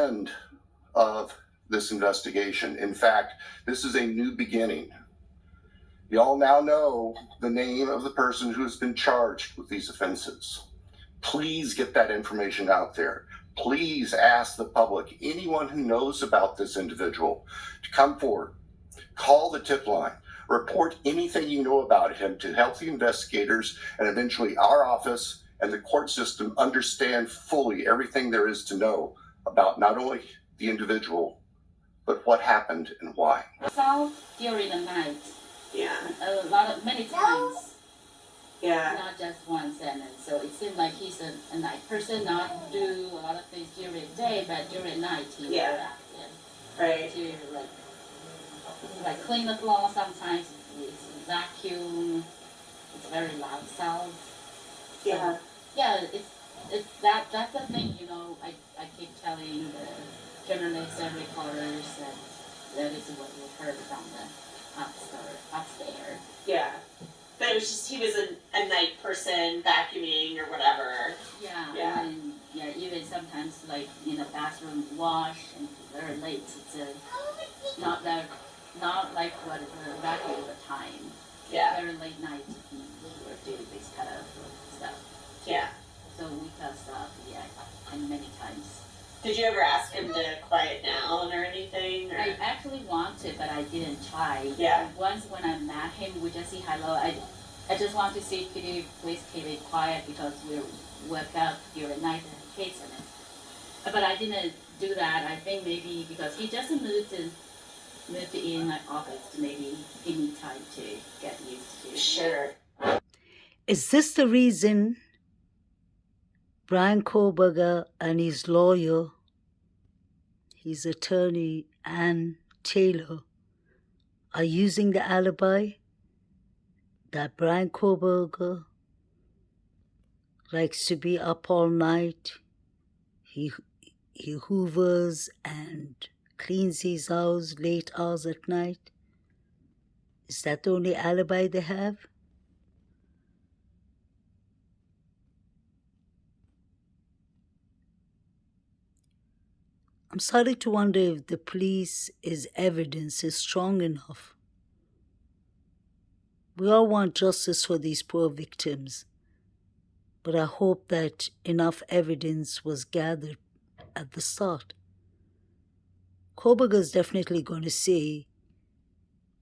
End of this investigation. In fact, this is a new beginning. You all now know the name of the person who has been charged with these offenses. Please get that information out there. Please ask the public, anyone who knows about this individual, to come forward. Call the tip line. Report anything you know about him to help the investigators and eventually our office and the court system understand fully everything there is to know about not only the individual, but what happened and why. South during the night. Yeah. Many times. Yeah. Not just one sentence. So it seems like he's a night person, not do a lot of things during the day, but during night he's very active. Right. To like clean the floor sometimes, it's vacuum, it's very loud sound. Yeah. So, yeah, it's that's the thing, you know, I keep telling the journalists and reporters that is what we heard from the upstairs. Yeah. But it was just, he was a night person, vacuuming or whatever. Yeah. Yeah. And even sometimes like in the bathroom wash and very late. It's not like what the regular time. Yeah. Very late night we're doing this kind of stuff. Yeah. So we cussed up, and many times. Did you ever ask him to quiet down or anything? Or? I actually wanted, but I didn't try. Yeah. Once when I met him, we just say hello. I just want to say, could you please keep it quiet because we woke up during night and kids in it. But I didn't do that. I think maybe because he just moved in my office, maybe he need time to get used to. Sure. Is this the reason Brian Koberger and his lawyer, his attorney, Ann Taylor, are using the alibi that Brian Koberger likes to be up all night? He hoovers and cleans his house late hours at night. Is that the only alibi they have? I'm starting to wonder if the police's evidence is strong enough. We all want justice for these poor victims, but I hope that enough evidence was gathered at the start. Koberger's definitely going to say,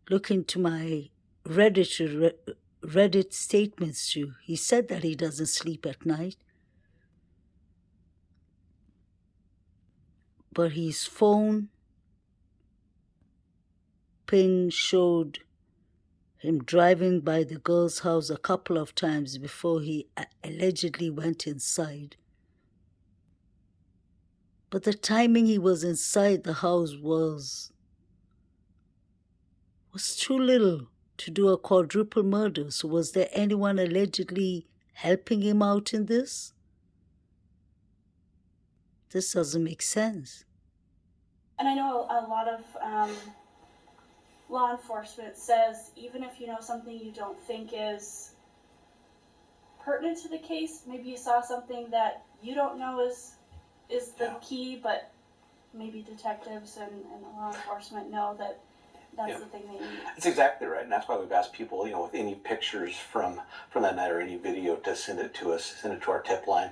look into my Reddit statements too. He said that he doesn't sleep at night. But his phone ping showed him driving by the girl's house a couple of times before he allegedly went inside. But the timing he was inside the house was too little to do a quadruple murder. So was there anyone allegedly helping him out in this? This doesn't make sense. And I know a lot of law enforcement says even if you know something you don't think is pertinent to the case, maybe you saw something that you don't know is the key, but maybe detectives and law enforcement know that that's the thing they need. That's exactly right, and that's why we've asked people, with any pictures from that night or any video to send it to us, send it to our tip line.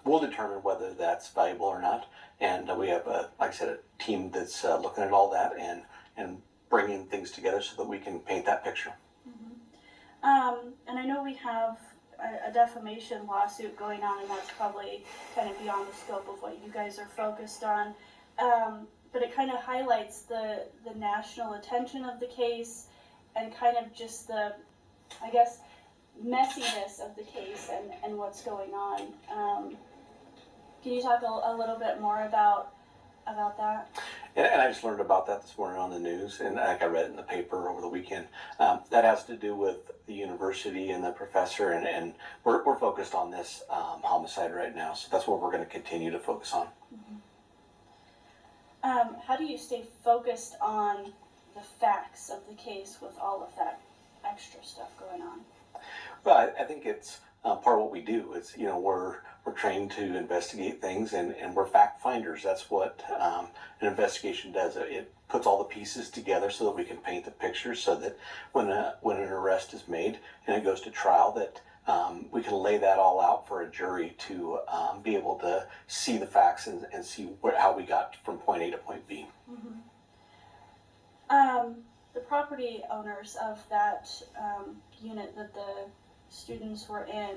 We'll determine whether that's valuable or not, and we have, like I said, a team that's looking at all that and bringing things together so that we can paint that picture. Mm-hmm. And I know we have a defamation lawsuit going on, and that's probably kind of beyond the scope of what you guys are focused on. But it kind of highlights the national attention of the case and kind of just the, I guess, messiness of the case and what's going on. Can you talk a little bit more about that? And I just learned about that this morning on the news, and I read it in the paper over the weekend. That has to do with the university and the professor, and we're focused on this homicide right now, so that's what we're going to continue to focus on. Mm-hmm. How do you stay focused on the facts of the case with all of that extra stuff going on? Well, I think it's part of what we do. It's, we're trained to investigate things, and we're fact finders. That's what an investigation does. It puts all the pieces together so that we can paint the picture, so that when an arrest is made and it goes to trial, that we can lay that all out for a jury to be able to see the facts and see how we got from point A to point B. The property owners of that unit that the students were in,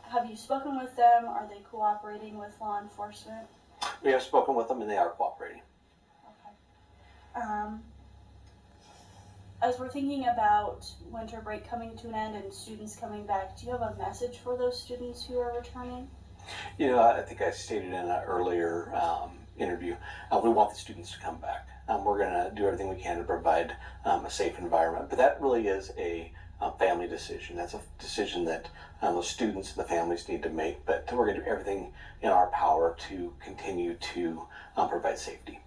have you spoken with them? Are they cooperating with law enforcement? We have spoken with them, and they are cooperating. Okay. As we're thinking about winter break coming to an end and students coming back, do you have a message for those students who are returning? I think I stated in an earlier interview, we want the students to come back. We're going to do everything we can to provide a safe environment, but that really is a family decision. That's a decision that those students and the families need to make, but we're going to do everything in our power to continue to provide safety.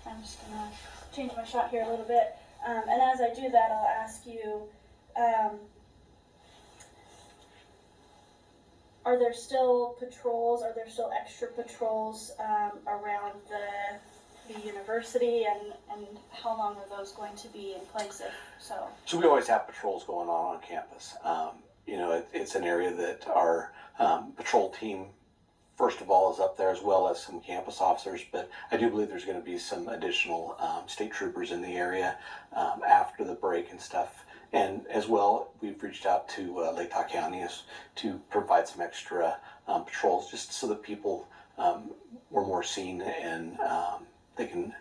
I'm just going to change my shot here a little bit. And as I do that, I'll ask you, are there still patrols, are there still extra patrols around the university, and how long are those going to be in place if so? So we always have patrols going on campus. It's an area that our patrol team, first of all, is up there, as well as some campus officers, but I do believe there's going to be some additional state troopers in the area after the break and stuff. And as well, we've reached out to Lake Tahoe County to provide some extra patrols, just so that people were more seen, and they can